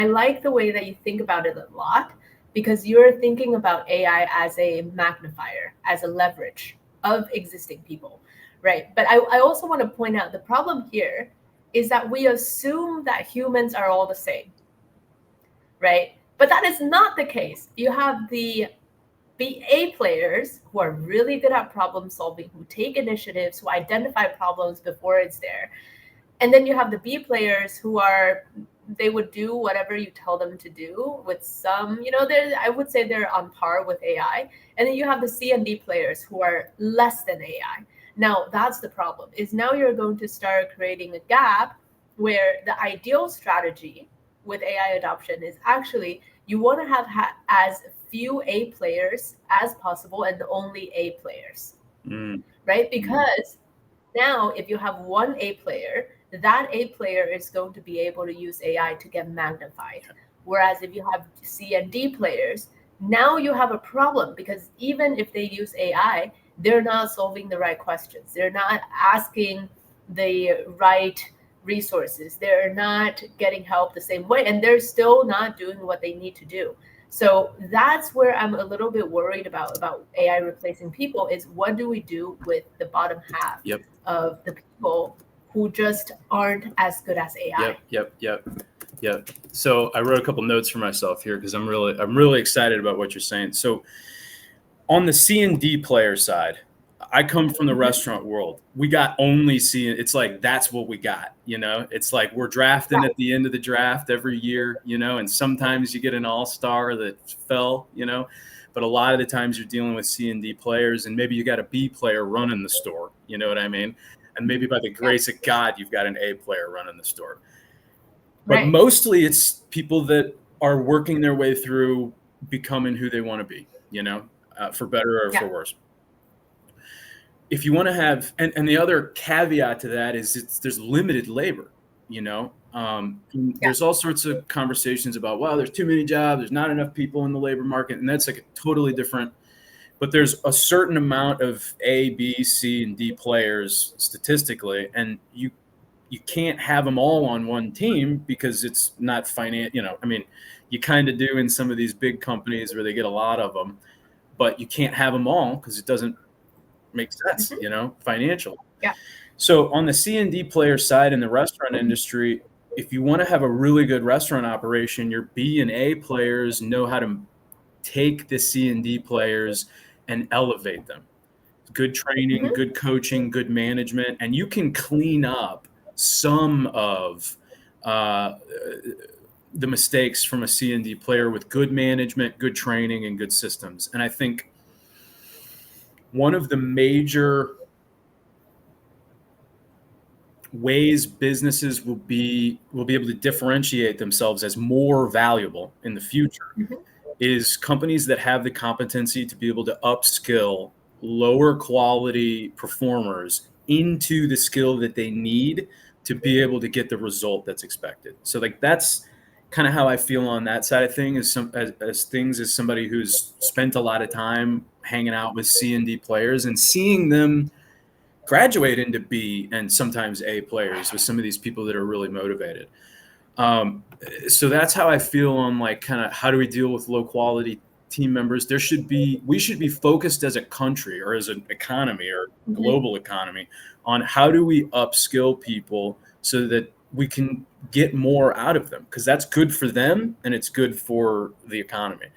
I like the way that you think about it a lot, because you're thinking about AI as a magnifier, as a leverage of existing people, right? But I also want to point out the problem here is that we assume that humans are all the same, right? But that is not the case. You have the A players who are really good at problem solving, who take initiatives, who identify problems before it's there. And then you have the B players who are, they would do whatever you tell them to do with some, I would say they're on par with AI. And then you have the C and D players who are less than AI. Now that's the problem, is now you're going to start creating a gap where the ideal strategy with AI adoption is actually you want to have as few A players as possible and only A players, right? Because now if you have one A player, that A player is going to be able to use AI to get magnified. Whereas if you have C and D players, now you have a problem, because even if they use AI, they're not solving the right questions. They're not asking the right resources. They're not getting help the same way, and they're still not doing what they need to do. So that's where I'm a little bit worried about AI replacing people, is what do we do with the bottom half of the people who just aren't as good as AI? Yep. So I wrote a couple notes for myself here because I'm really excited about what you're saying. So on the C and D player side, I come from the restaurant world. We got only C. It's like, that's what we got, it's like we're drafting at the end of the draft every year, and sometimes you get an all-star that fell, but a lot of the times you're dealing with C and D players, and maybe you got a B player running the store, you know what I mean? And maybe by the grace of God, you've got an A player running the store. But mostly it's people that are working their way through becoming who they want to be, for better or for worse. If you want to have, and the other caveat to that is there's limited labor, there's all sorts of conversations about, well, there's too many jobs, there's not enough people in the labor market. And that's like a totally different, but there's a certain amount of A, B, C, and D players statistically. And you can't have them all on one team because it's not you kind of do in some of these big companies where they get a lot of them, but you can't have them all because it doesn't make sense, financial. Yeah. So on the C and D player side in the restaurant industry, if you want to have a really good restaurant operation, your B and A players know how to take the C and D players and elevate them. Good training, good coaching, good management, and you can clean up some of the mistakes from a C and D player with good management, good training, and good systems. And I think one of the major ways businesses will be able to differentiate themselves as more valuable in the future is companies that have the competency to be able to upskill lower quality performers into the skill that they need to be able to get the result that's expected. So like that's kind of how I feel on that side of things, as somebody who's spent a lot of time hanging out with C and D players and seeing them graduate into B and sometimes A players with some of these people that are really motivated. So that's how I feel on like kind of how do we deal with low quality team members. We should be focused as a country or as an economy or global economy on how do we upskill people so that we can get more out of them, because that's good for them and it's good for the economy.